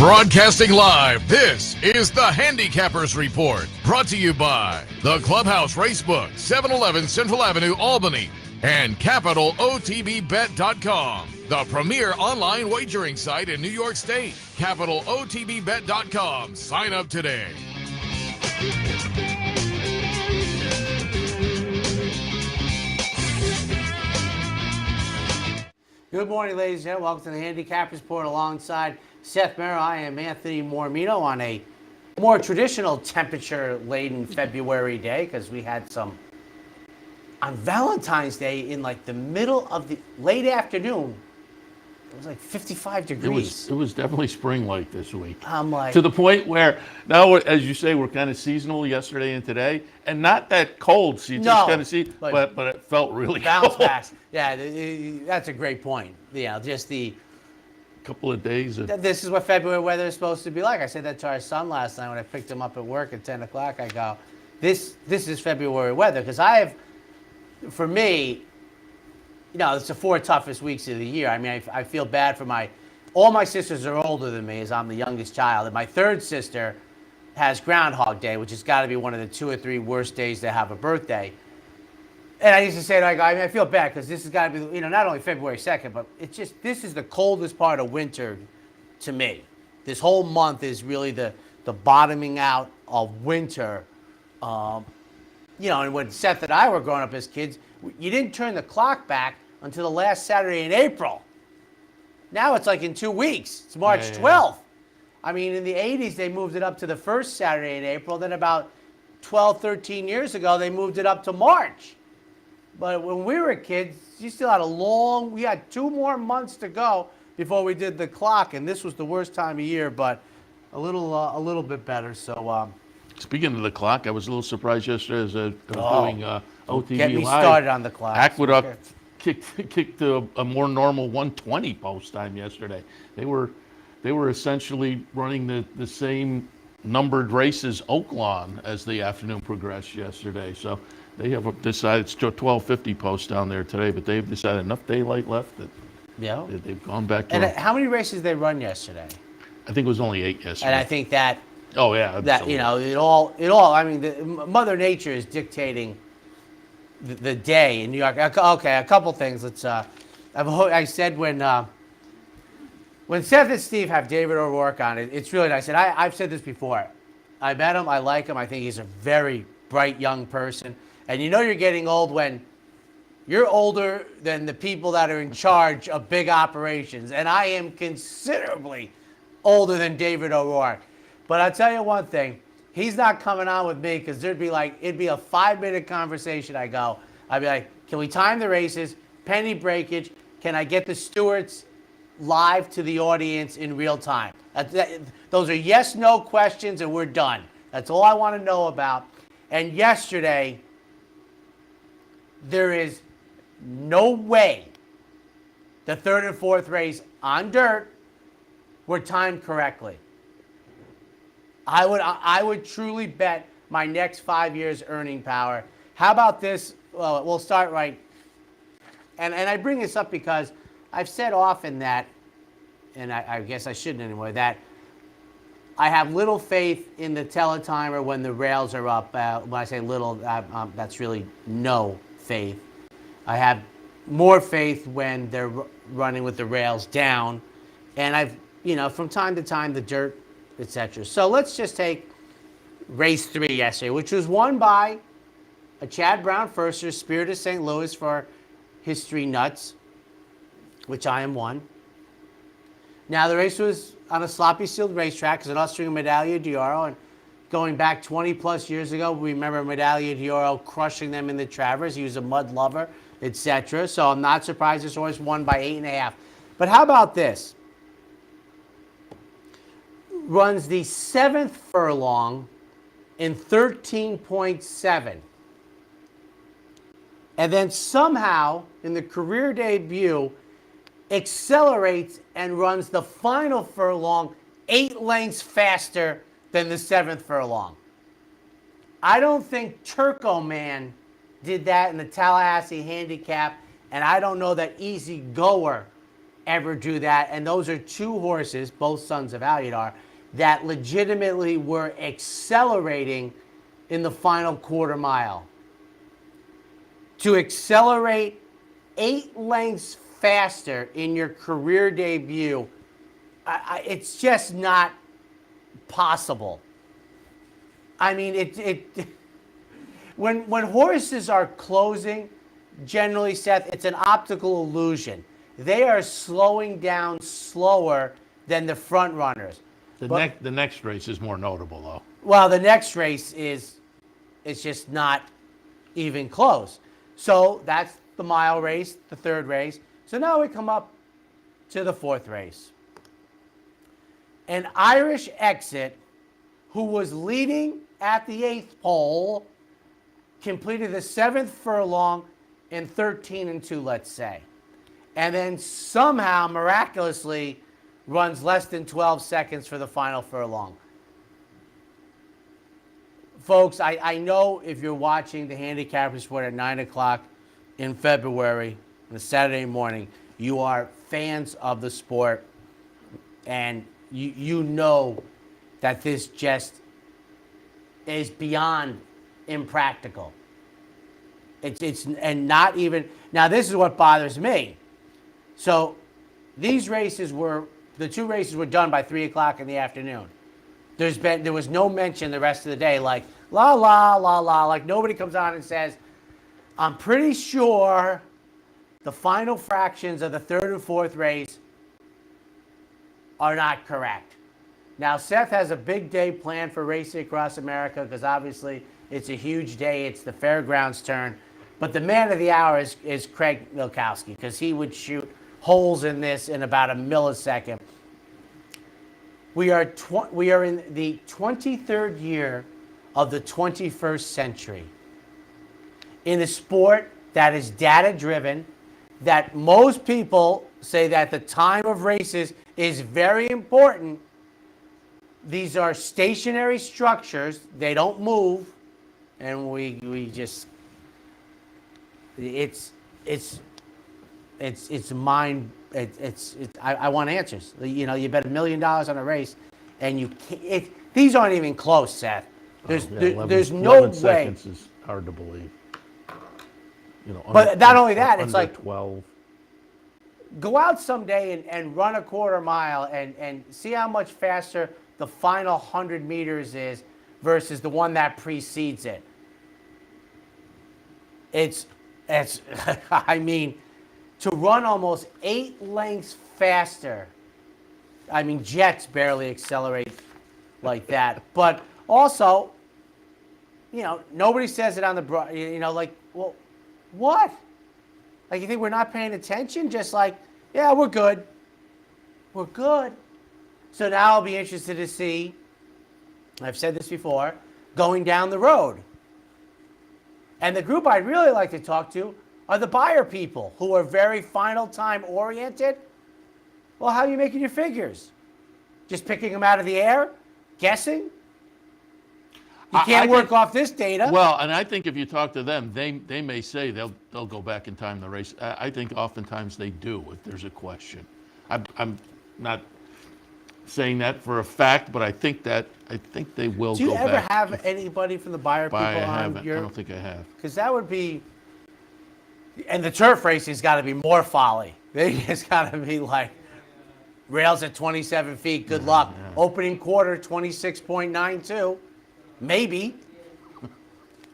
Broadcasting live, this is the Handicappers Report, brought to you by the Clubhouse Racebook, 711 Central Avenue, Albany, and CapitalOTBBet.com, the premier online wagering site in New York State. CapitalOTBBet.com. Sign up today. Good morning, ladies and gentlemen. Welcome to the Handicappers Report alongside Seth Merrow. I am Anthony Mormino on a more traditional temperature-laden February day because we had some on Valentine's Day in like the middle of the late afternoon. It was like 55 degrees. It was definitely spring-like this week. I'm like, to the point where now, as you say, we're kind of seasonal yesterday and today, and not that cold. So you just kind of see, but it felt really bounce cold. back. Yeah, that's a great point. Yeah, just the couple of days. This is what February weather is supposed to be like. I said that to our son last night when I picked him up at work at 10 o'clock. I go, this is February weather because for me, it's the 4 toughest weeks of the year. I mean, I feel bad for all my sisters are older than me as I'm the youngest child. And my third sister has Groundhog Day, which has got to be one of the 2 or 3 worst days to have a birthday. And I used to say, I feel bad because this has got to be, not only February 2nd, but this is the coldest part of winter to me. This whole month is really the bottoming out of winter. And when Seth and I were growing up as kids, you didn't turn the clock back until the last Saturday in April. Now it's like in 2 weeks. It's March 12th. I mean, in the 80s, they moved it up to the first Saturday in April. Then about 12, 13 years ago, they moved it up to March. But when we were kids, we had 2 more months to go before we did the clock. And this was the worst time of year, but a little bit better. So, speaking of the clock, I was a little surprised yesterday as I was doing OTV get me Live. Started on the clock. Aqueduct kicked a more normal 1:20 post time yesterday. They were essentially running the same numbered races Oaklawn as the afternoon progressed yesterday. So they have decided it's 12:50 post down there today, but they've decided enough daylight left that they've gone back to. And how many races did they run yesterday? I think it was only 8 yesterday. And I think that. Oh yeah. Absolutely. That it all. I mean, Mother Nature is dictating the day in New York. Okay, a couple things. Let's. I said when Seth and Steve have David O'Rourke on it, it's really nice. And I've said this before. I met him. I like him. I think he's a very bright young person. And you're getting old when you're older than the people that are in charge of big operations. And I am considerably older than David O'Rourke. But I'll tell you one thing. He's not coming on with me because it'd be a 5-minute conversation. I'd be like, can we time the races? Penny breakage. Can I get the stewards live to the audience in real time? Those are yes, no questions, and we're done. That's all I want to know about. And yesterday, there is no way the 3rd and 4th race on dirt were timed correctly. I would truly bet my next 5 years earning power. How about this? Well, we'll start right. And I bring this up because I've said often that, and I guess I shouldn't anymore, that I have little faith in the teletimer when the rails are up. When I say little, that's really no faith. I have more faith when they're running with the rails down. And from time to time, the dirt, etc. So let's just take race 3 yesterday, which was won by a Chad Brown Firster, Spirit of St. Louis for history nuts, which I am one. Now, the race was on a sloppy sealed racetrack because an Austrian Medaglia d'Oro, and going back 20-plus years ago, we remember Medaglia d'Oro crushing them in the Travers. He was a mud lover, etc. So I'm not surprised this horse won by 8.5. But how about this? Runs the 7th furlong in 13.7. And then somehow, in the career debut, accelerates and runs the final furlong 8 lengths faster than the 7th furlong. I don't think Turco Man did that in the Tallahassee Handicap, and I don't know that Easy Goer ever do that. And those are two horses, both sons of Alyadar, that legitimately were accelerating in the final quarter mile. To accelerate 8 lengths faster in your career debut, it's just not possible. I mean, when horses are closing, generally, Seth, it's an optical illusion. They are slowing down slower than the front runners. The next race is more notable, though. Well, the next race is just not even close. So that's the mile race, the third race. So now we come up to the fourth race. An Irish exit who was leading at the 8th pole completed the 7th furlong in 13 and 2, let's say. And then somehow, miraculously, runs less than 12 seconds for the final furlong. Folks, I know if you're watching the Handicappers Report at 9 o'clock in February, on a Saturday morning, you are fans of the sport, and you know that this just is beyond impractical. It's not even, now this is what bothers me. So these races the 2 races were done by 3 o'clock in the afternoon. There was no mention the rest of the day, like la la la la, like nobody comes on and says, I'm pretty sure the final fractions of the 3rd and 4th race are not correct. Now, Seth has a big day planned for racing across America because obviously it's a huge day. It's the fairgrounds turn. But the man of the hour is Craig Milkowski because he would shoot holes in this in about a millisecond. We are in the 23rd year of the 21st century. In a sport that is data-driven, that most people say that the time of races is very important. These are stationary structures. They don't move. And we just, I want answers. You know, you bet $1 million on a race and you can't, these aren't even close, Seth. There's no 11 way. seconds is hard to believe. You know, But not only that, it's under like 12. Go out someday and run a quarter mile and see how much faster the final 100 meters is versus the one that precedes it. It's I mean, to run almost 8 lengths faster. I mean, jets barely accelerate like that. But also, you know, nobody says it on the, you know, like, well, what? Like, you think we're not paying attention? Just like, yeah, we're good. We're good. So now I'll be interested to see, I've said this before, going down the road. And the group I'd really like to talk to are the buyer people who are very final time oriented. Well, how are you making your figures? Just picking them out of the air? Guessing? You can't work off this data. Well, and I think if you talk to them, they may say they'll go back and time the race. I think oftentimes they do if there's a question. I'm not saying that for a fact, but I think they will go back. Do you ever have anybody from the buyer people I on haven't. your? I don't think I have. Because that would be, and the turf racing's got to be more folly. It's got to be like rails at 27 feet. Good luck. Yeah. Opening quarter 26.92. Maybe.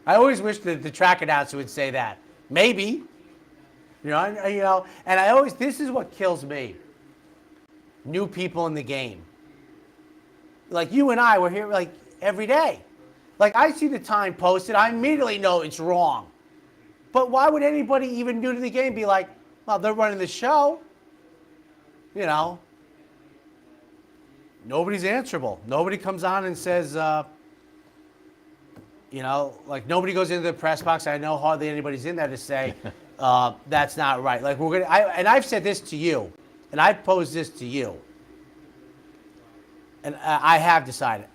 I always wish that the track announcer would say that. Maybe. You know, and I always, this is what kills me. New people in the game. Like you and I, we're here like every day. Like I see the time posted, I immediately know it's wrong. But why would anybody even new to the game be like, well, they're running the show? You know. Nobody's answerable. Nobody comes on and says, you know, like nobody goes into the press box. I know hardly anybody's in there to say that's not right. Like we're gonna, and I've said this to you, and I've posed this to you, and I have decided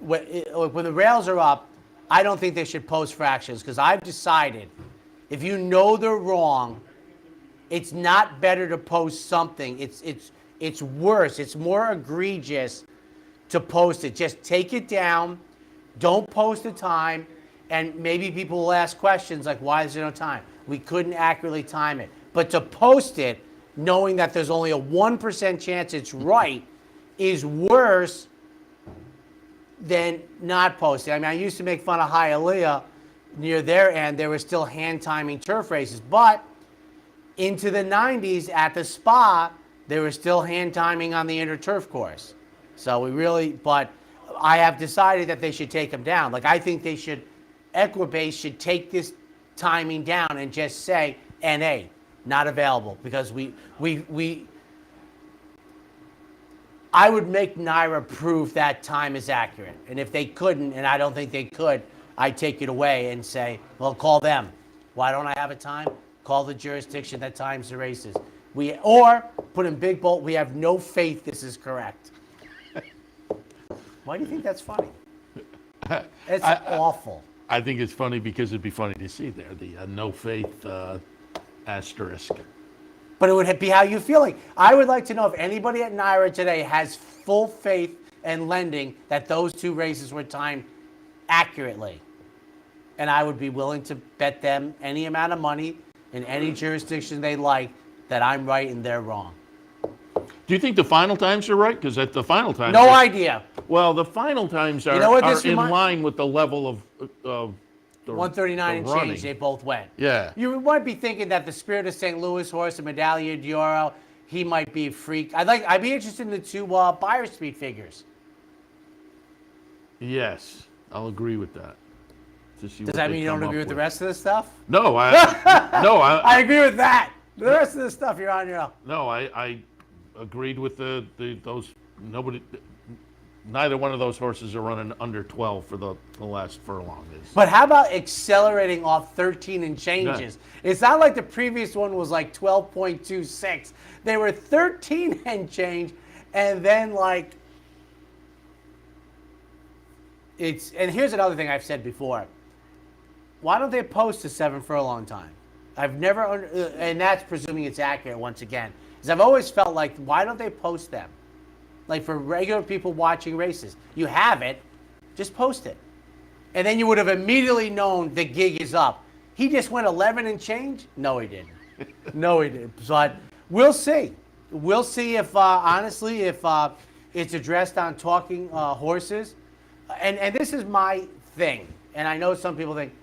when the rails are up, I don't think they should post fractions because I've decided if you know they're wrong, It's not better to post something. It's worse. It's more egregious to post it. Just take it down. Don't post the time. And maybe people will ask questions like, why is there no time? We couldn't accurately time it. But to post it, knowing that there's only a 1% chance it's right, is worse than not posting. I mean, I used to make fun of Hialeah near their end. There were still hand timing turf races. But into the 90s at the Spa, they were still hand timing on the inner turf course. So but I have decided that they should take them down. Like, I think Equibase should take this timing down and just say NA, not available, because I would make NYRA prove that time is accurate. And if they couldn't, and I don't think they could, I'd take it away and say, well, call them. Why don't I have a time? Call the jurisdiction that times the races. Or put in big bold, we have no faith this is correct. Why do you think that's funny? It's awful. I think it's funny because it'd be funny to see there, the no faith asterisk. But it would be how you feel. Like, I would like to know if anybody at NYRA today has full faith and lending that those two races were timed accurately. And I would be willing to bet them any amount of money in any jurisdiction they like that I'm right and they're wrong. Do you think the final times are right? Because at the final times... No idea. Well, the final times are, in line with the level of the 139 and running. change, they both went. Yeah. You might be thinking that the Spirit of St. Louis horse, the Medaglia d'Oro, he might be a freak. I'd be interested in the two buyer speed figures. Yes, I'll agree with that. Does that mean you don't agree with the rest of the stuff? No, I agree with that. The rest of the stuff, you're on your own. No, I agreed with those. Neither one of those horses are running under 12 for the last furlong. But how about accelerating off 13 and changes? Yeah. It's not like the previous one was like 12.26. They were 13 and change, and then like and here's another thing I've said before. Why don't they post a 7 furlong time? I've never, and that's presuming it's accurate once again, is I've always felt like, why don't they post them? Like for regular people watching races. You have it, just post it. And then you would have immediately known the gig is up. He just went 11 and change? No, he didn't. No, he didn't. But we'll see. We'll see if, honestly, if it's addressed on talking horses. And this is my thing. And I know some people think,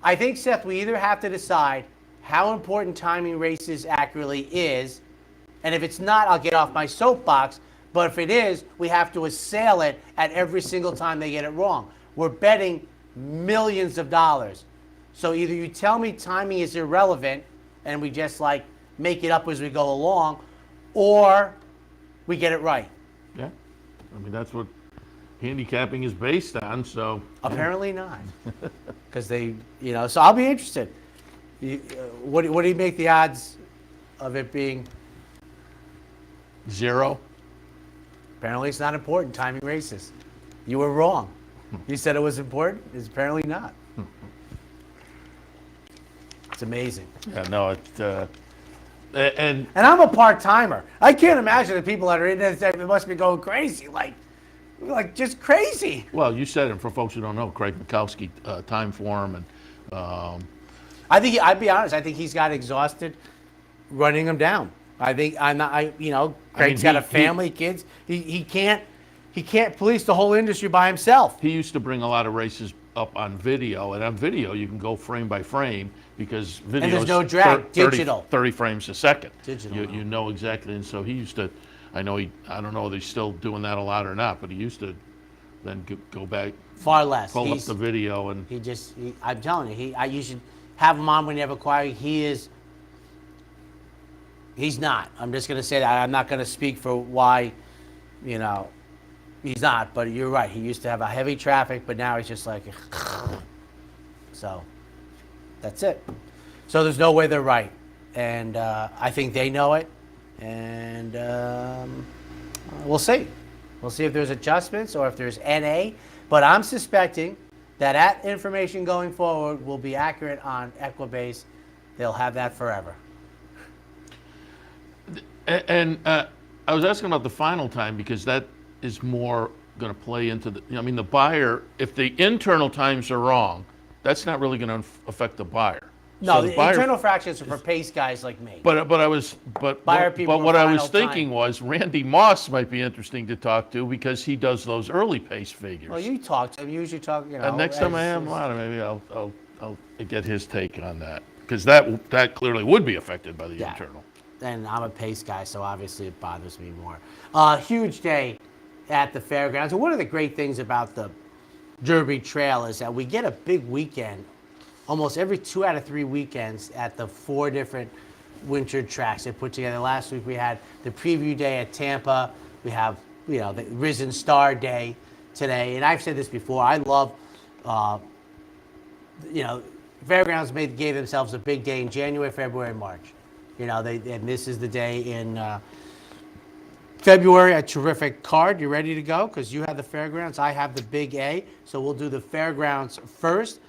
I think, Seth, we either have to decide how important timing races accurately is, and if it's not, I'll get off my soapbox, but if it is, we have to assail it at every single time they get it wrong. We're betting millions of dollars. So either you tell me timing is irrelevant, and we just like make it up as we go along, or we get it right. Yeah, I mean, that's what handicapping is based on, so. Apparently not, because they, so I'll be interested. What do you make the odds of it being? 0. Apparently it's not important, timing races. You were wrong. You said it was important. It's apparently not. It's amazing. Yeah, no, and I'm a part-timer. I can't imagine the people that are in this, they must be going crazy, like just crazy. Well, you said it. For folks who don't know, Craig Mikowski, time for him, and I think I'd be honest. I think he's got exhausted running them down. I think Craig's got a family, kids. He can't police the whole industry by himself. He used to bring a lot of races up on video, and on video you can go frame by frame because video and there's no drag, 30 frames a second. Digital. You know exactly, and so he used to. I don't know if he's still doing that a lot or not, but he used to then go back. Far less. Pull up the video and. I'm telling you, you should have him on whenever required. He's not. I'm just going to say that. I'm not going to speak for why, he's not. But you're right. He used to have a heavy traffic, but now he's just like, so that's it. So there's no way they're right. And I think they know it. And we'll see. We'll see if there's adjustments or if there's NA. But I'm suspecting that information going forward will be accurate on Equibase. They'll have that forever. And I was asking about the final time because that is more going to play into the. I mean, the buyer. If the internal times are wrong, that's not really going to affect the buyer. No, So the buyer, internal fractions are for pace guys like me. But Buyer people what are I was final thinking time. was Randy Moss might be interesting to talk to because he does those early pace figures. Well, you talk to him. You usually talk, you know. And next time I have him as- on, maybe I'll get his take on that because that clearly would be affected by the Yeah. internal. And I'm a pace guy, so obviously it bothers me more. Huge day at the fairgrounds. And one of the great things about the Derby Trail is that we get a big weekend almost every 2 out of 3 weekends at the 4 different winter tracks they put together. Last week we had the preview day at Tampa. We have, the Risen Star Day today. And I've said this before, I love, fairgrounds gave themselves a big day in January, February, March. And this is the day in February, a terrific card. You ready to go? Because you have the fairgrounds, I have the big A. So we'll do the fairgrounds first.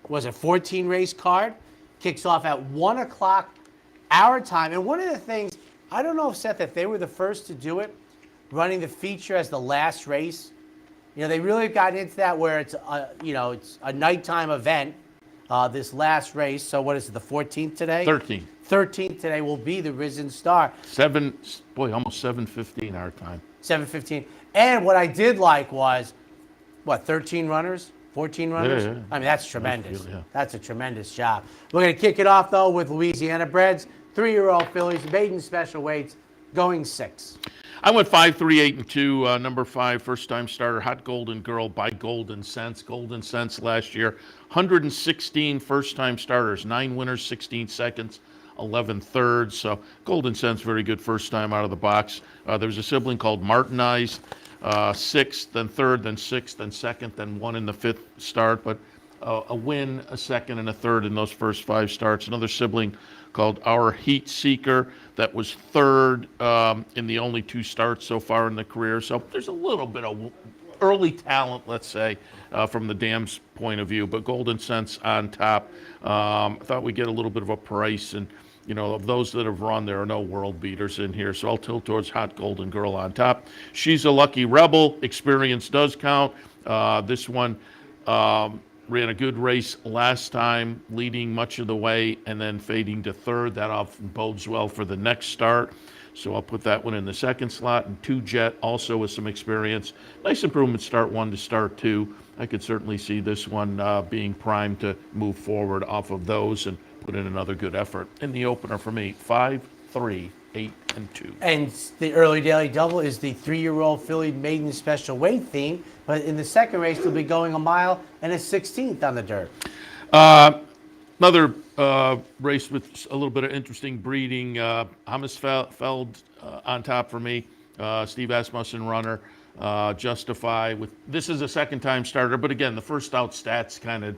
Was a 14 race card. Kicks off at 1 o'clock our time. And one of the things, I don't know if Seth, if they were the first to do it, running the feature as the last race. They really got into that where it's it's a nighttime event. This last race. So what is it? The 14th today. 13th today will be the Risen Star. Almost 7:15 our time. 7:15. And what I did like was, 13 runners? 14 runners? Yeah. I mean, that's tremendous. Yeah. That's a tremendous job. We're going to kick it off, though, with Louisiana Breds, 3-year-old fillies, maiden special weights, going 6. I went 5, 3, 8, and 2. Number 5, first-time starter, Hot Golden Girl by Golden Sense. Golden Sense last year, 116 first-time starters, 9 winners, 16 seconds, 11 thirds. So Golden Sense, very good first time out of the box. There was a sibling called Martinized, 6th, then 3rd, then 6th, then 2nd, then 1 in the 5th start. But a win, a 2nd, and a 3rd in those first 5 starts. Another sibling called Our Heat Seeker that was 3rd in the only 2 starts so far in the career. So there's a little bit of early talent, let's say, from the dam's point of view. But Golden Sense on top. I thought we'd get a little bit of a price. And, of those that have run, there are no world beaters in here. So I'll tilt towards Hot Golden Girl on top. She's a lucky rebel. Experience does count. This one ran a good race last time, leading much of the way and then fading to 3rd. That often bodes well for the next start. So I'll put that one in the 2nd slot. And 2 Jet, also with some experience. Nice improvement start 1 to start 2. I could certainly see this one being primed to move forward off of those and put in another good effort. In the opener for me, 5, 3, 8, and 2. And the early daily double is the 3-year-old filly maiden special weight theme. But in the second race, they'll be going a mile and a 16th on the dirt. Another race with a little bit of interesting breeding. Hammersfeld on top for me. Steve Asmussen runner. Justify. This is a second-time starter, but again, the first out stats kind of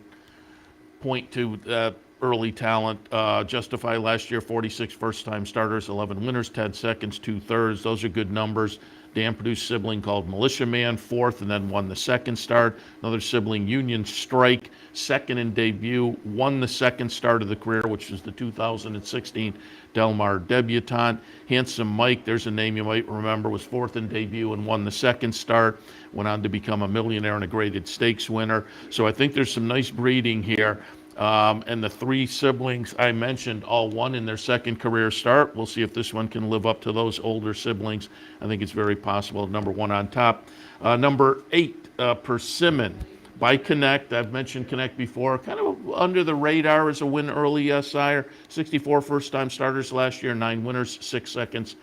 point to early talent. Justify last year, 46 first-time starters, 11 winners, 10 seconds, 2 thirds. Those are good numbers. Dan-produced sibling called Militia Man, 4th, and then won the 2nd start. Another sibling, Union Strike, 2nd in debut, won the 2nd start of the career, which was the 2016 Del Mar debutante. Handsome Mike, there's a name you might remember, was 4th in debut and won the 2nd start. Went on to become a millionaire and a graded stakes winner. So I think there's some nice breeding here. And the 3 siblings I mentioned all won in their 2nd career start. We'll see if this one can live up to those older siblings. I think it's very possible. Number 1 on top. Number 8, Persimmon by Connect. I've mentioned Connect before. Kind of under the radar as a win early sire. 64 first-time starters last year. 9 winners, 6 seconds,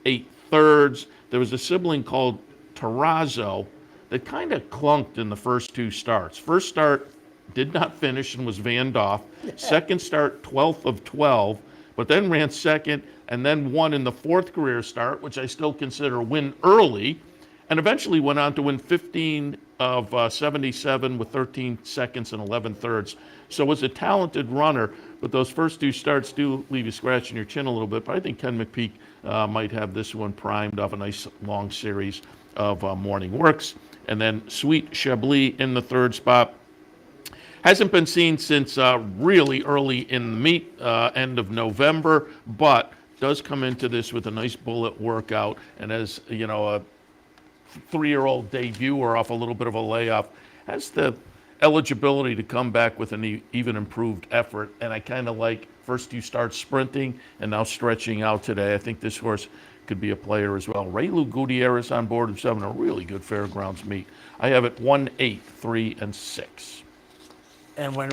8 thirds. There was a sibling called Terrazzo that kind of clunked in the first 2 starts. First start, did not finish and was vanned off. 2nd start, 12th of 12, but then ran 2nd and then won in the 4th career start, which I still consider a win early, and eventually went on to win 15 of 77 with 13 seconds and 11 thirds. So was a talented runner, but those first 2 starts do leave you scratching your chin a little bit. But I think Ken McPeak might have this one primed off a nice long series of morning works. And then Sweet Chablis in the 3rd spot. Hasn't been seen since really early in the meet, end of November, but does come into this with a nice bullet workout, and as you know, a 3-year-old debuter off a little bit of a layoff, has the eligibility to come back with an even improved effort. And I kind of like first you start sprinting and now stretching out today. I think this horse could be a player as well. Raylu Gutierrez on board of 7, a really good fairgrounds meet. I have it 1, 8, 3, and 6. And when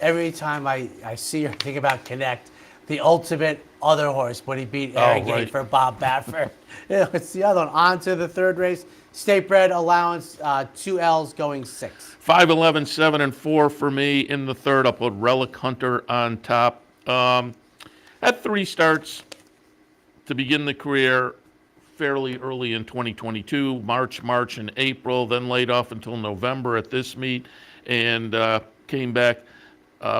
every time I see or think about Connect, the ultimate other horse when he beat Arrogate right. for Bob Baffert. It's the other one. On to the third race. State bred allowance, 2 L's going 6. 5, 11, 7, and 4 for me in the third. I'll put Relic Hunter on top. Had 3 starts to begin the career fairly early in 2022, March, and April, then laid off until November at this meet, and came back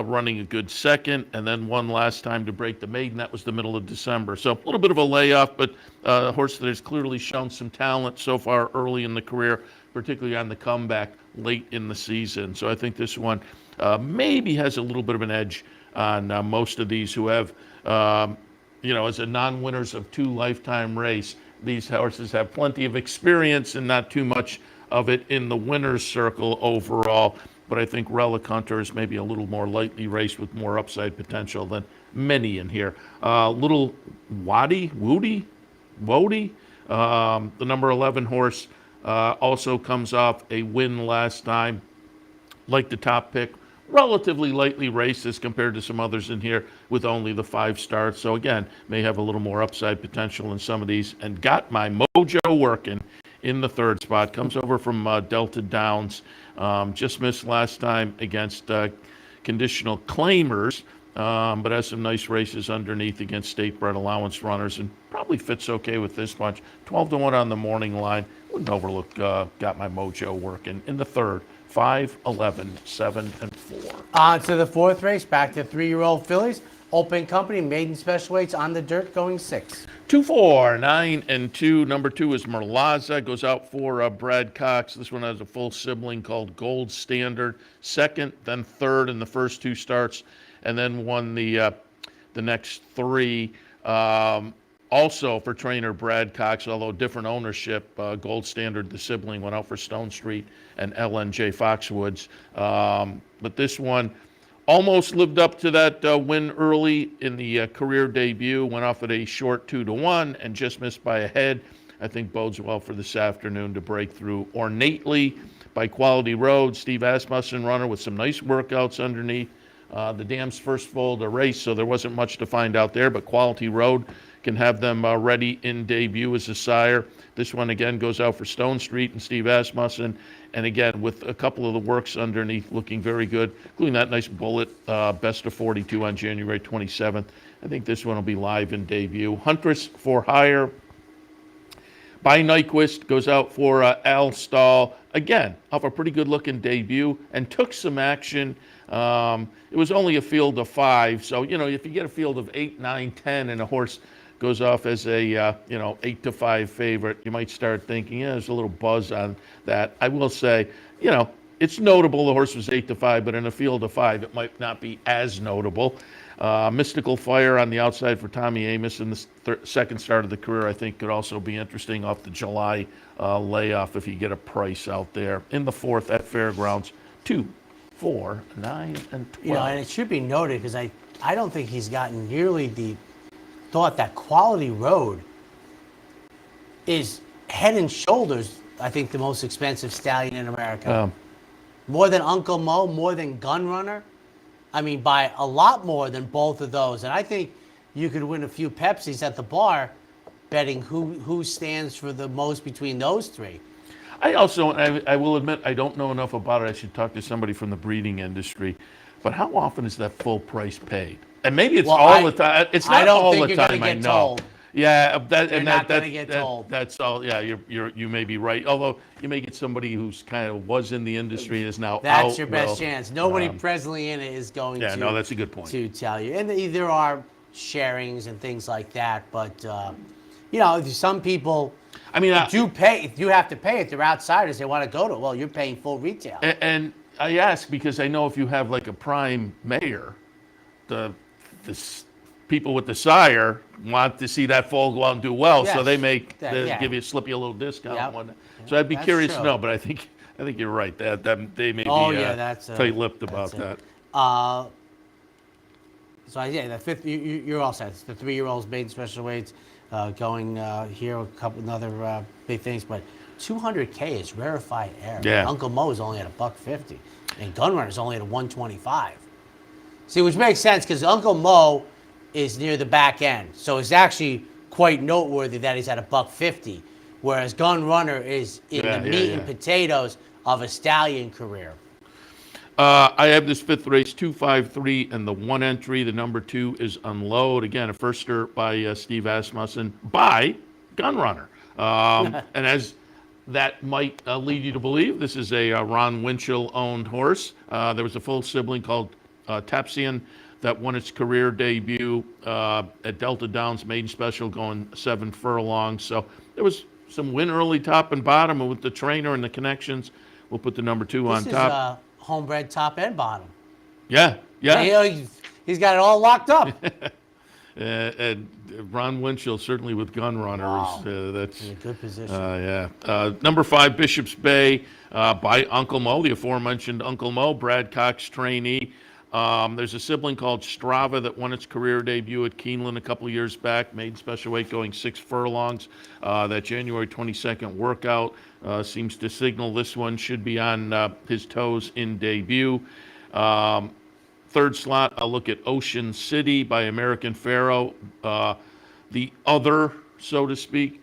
running a good second, and then won last time to break the maiden. That was the middle of December. So a little bit of a layoff, but a horse that has clearly shown some talent so far early in the career, particularly on the comeback late in the season. So I think this one maybe has a little bit of an edge on most of these who have, as a non-winners of 2 lifetime race, these horses have plenty of experience and not too much of it in the winner's circle overall. But I think Relic Hunter is maybe a little more lightly raced with more upside potential than many in here. Little Wody, the number 11 horse, also comes off a win last time. Like the top pick, relatively lightly raced as compared to some others in here with only the 5 starts. So again, may have a little more upside potential in some of these. And got my mojo working in the third spot. Comes over from Delta Downs. Just missed last time against conditional claimers, but has some nice races underneath against state bred allowance runners, and probably fits okay with this bunch. 12-1 on the morning line. Wouldn't overlook got my mojo working in the third. 5, 11, 7, and 4. On to the fourth race. Back to 3-year-old fillies. Open company, maiden special weights on the dirt going 6. 2, 4, 9, and 2. Number 2 is Merlaza. Goes out for Brad Cox. This one has a full sibling called Gold Standard. Second, then third in the first 2 starts, and then won the next 3. Also for trainer Brad Cox, although different ownership. Gold Standard, the sibling, went out for Stone Street and LNJ Foxwoods. But this one almost lived up to that win early in the career debut. Went off at a short 2-1 and just missed by a head. I think bodes well for this afternoon to break through ornately by Quality Road. Steve Asmussen runner with some nice workouts underneath. The dam's first full of the race, so there wasn't much to find out there, but Quality Road can have them ready in debut as a sire. This one again goes out for Stone Street and Steve Asmussen, and again with a couple of the works underneath looking very good, including that nice bullet best of 42 on January 27th. I think this one will be live in debut. Huntress for Hire by Nyquist goes out for Al Stahl. Again, off a pretty good looking debut and took some action. It was only a field of 5, so if you get a field of 8, 9, 10 and a horse goes off as a 8-5 favorite, you might start thinking, there's a little buzz on that. I will say, it's notable the horse was 8-5, but in a field of 5, it might not be as notable. Mystical Fire on the outside for Tommy Amos in the second start of the career, I think could also be interesting off the July layoff if you get a price out there. In the fourth at Fairgrounds, 2, 4, 9, and 12. And it should be noted, because I don't think he's gotten nearly the thought that Quality Road is head and shoulders, I think, the most expensive stallion in America. More than Uncle Mo, more than Gun Runner. I mean, by a lot more than both of those. And I think you could win a few Pepsis at the bar betting who stands for the most between those 3. I also, I will admit, I don't know enough about it. I should talk to somebody from the breeding industry. But how often is that full price paid? And maybe it's all the time. It's not all the time. I know. Told. Yeah, That's all. Yeah, you may be right. Although you may get somebody who's kind of was in the industry and is now out. That's your best chance. Nobody presently in it is going to. Yeah, no, that's a good point. To tell you, and there are sharings and things like that, but some people. I mean, do pay. You have to pay it. They're outsiders. They want to go to. Well, you're paying full retail. And I ask because I know if you have like a prime mayor, the people with the sire want to see that foal go out and do well, so Yes. they slip you a little discount. Yep. And whatnot. So I'd be That's curious to true. know, but I think you're right. That they may Oh, be yeah, that's tight-lipped about that's it. that. So yeah, the fifth, you're all set. It's the 3-year-olds maiden special weights going here. A couple other big things, but 200K is rarefied air. Yeah. Uncle Mo is only at $150, and Gunrunner's only at 125. See, which makes sense because Uncle Mo is near the back end, so it's actually quite noteworthy that he's at $150, whereas Gunrunner is in the meat and potatoes of a stallion career. I have this fifth race, 253, and the one entry. The number 2 is Unload. Again, a firster by Steve Asmussen by Gunrunner. And as that might lead you to believe, this is a Ron Winchell-owned horse. There was a full sibling called Tapsian that won its career debut at Delta Downs Maiden Special, going 7 furlongs. So there was some win early top and bottom, and with the trainer and the connections, we'll put the number 2 on top. Homebred top and bottom. Yeah. He's got it all locked up. And Ron Winchell, certainly with Gunrunners, Wow. that's in a good position. number 5, Bishop's Bay by Uncle Mo, the aforementioned Uncle Mo, Brad Cox trainee. There's a sibling called Strava that won its career debut at Keeneland a couple of years back, made special weight going 6 furlongs. That January 22nd workout seems to signal this one should be on his toes in debut. Third slot, I'll look at Ocean City by American Pharaoh. The other, so to speak,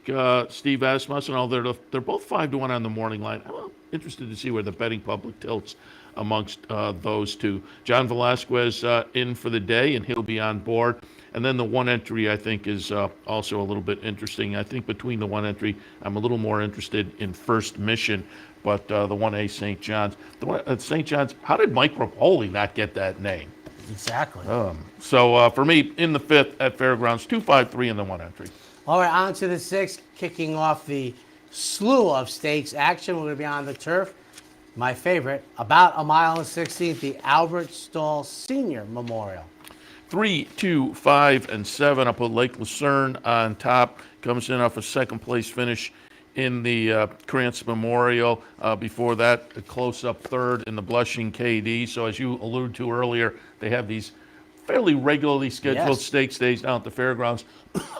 Steve Asmussen, although they're both 5-1 on the morning line. I'm interested to see where the betting public tilts amongst those two. John Velasquez in for the day, and he'll be on board. And then the one entry, I think, is also a little bit interesting. I think between the one entry, I'm a little more interested in First Mission, but the 1A St. John's. The one at St. John's, how did Mike Rapoli not get that name? Exactly. So for me, in the 5th at Fairgrounds, 253 in the one entry. All right, on to the 6th, kicking off the slew of stakes action. We're going to be on the turf. My favorite, about a mile and 16th, the Albert Stall Senior Memorial. 3, 2, 5, and 7. I'll put Lake Lucerne on top. Comes in off a second place finish in the Krantz Memorial. Before that, a close-up third in the Blushing KD. So as you alluded to earlier, they have these fairly regularly scheduled stakes days down at the fairgrounds,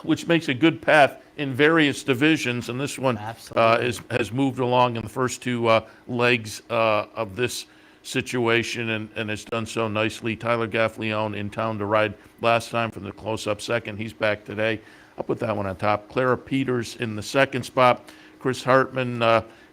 which makes a good path in various divisions. And this one has moved along in the first 2 legs of this situation and has done so nicely. Tyler Gaffleone in town to ride last time from the close-up second. He's back today. I'll put that one on top. Clara Peters in the second spot. Chris Hartman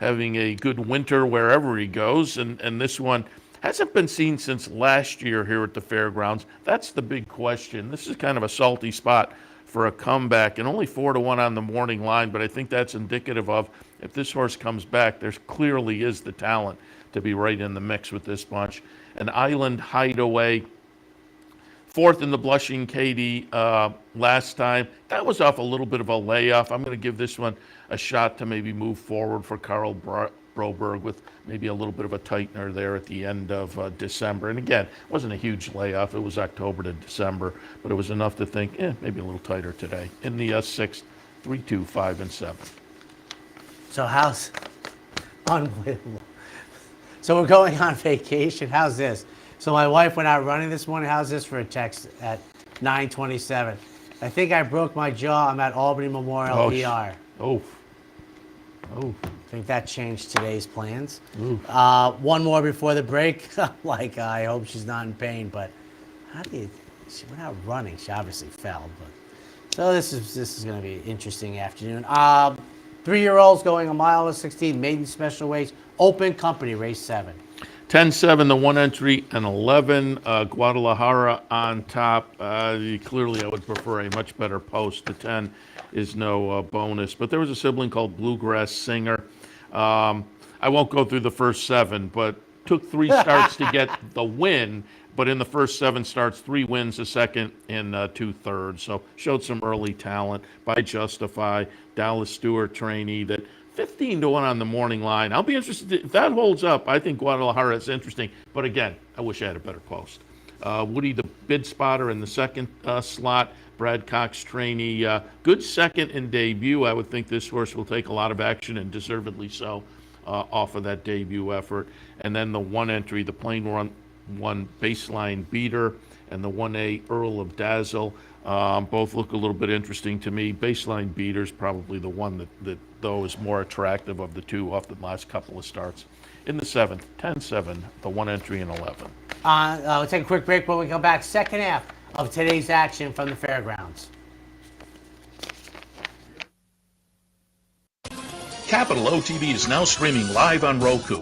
having a good winter wherever he goes. And this one hasn't been seen since last year here at the fairgrounds. That's the big question. This is kind of a salty spot for a comeback, and only 4-1 on the morning line, but I think that's indicative of if this horse comes back, there clearly is the talent to be right in the mix with this bunch. An Island Hideaway, 4th in the Blushing Katie last time. That was off a little bit of a layoff. I'm going to give this one a shot to maybe move forward for Carl Broberg with maybe a little bit of a tightener there at the end of December. And again, it wasn't a huge layoff. It was October to December, but it was enough to think, maybe a little tighter today. In the 6th, 3, 2, 5, and 7. So how's unbelievable? So we're going on vacation. How's this? So my wife went out running this morning. How's this for a text at 9:27? I think I broke my jaw. I'm at Albany Memorial ER. Oh. I think that changed today's plans. One more before the break. I hope she's not in pain, but she went out running. She obviously fell. So this is going to be an interesting afternoon. 3-year-olds going a mile and 16, maiden special weights, open company, race 7. 10-7, the one entry, and 11, Guadalajara on top. Clearly, I would prefer a much better post. The 10 is no bonus. But there was a sibling called Bluegrass Singer. I won't go through the first 7, but took 3 starts to get the win. But in the first 7 starts, 3 wins, a second, and 2 thirds. So showed some early talent by Justify, Dallas Stewart trainee that 15-1 on the morning line. I'll be interested if that holds up. I think Guadalajara is interesting, but again, I wish I had a better post. Woody, the bid spotter in the second slot. Brad Cox trainee. Good second in debut. I would think this horse will take a lot of action, and deservedly so, off of that debut effort. And then the one entry, the plain run one Baseline Beater, and the 1A Earl of Dazzle. Both look a little bit interesting to me. Baseline Beater's probably the one that though is more attractive of the two off the last couple of starts. In the 7th, 10-7, the one entry in 11. We'll take a quick break. When we come back, second half of today's action from the fairgrounds. Capital OTB is now streaming live on Roku.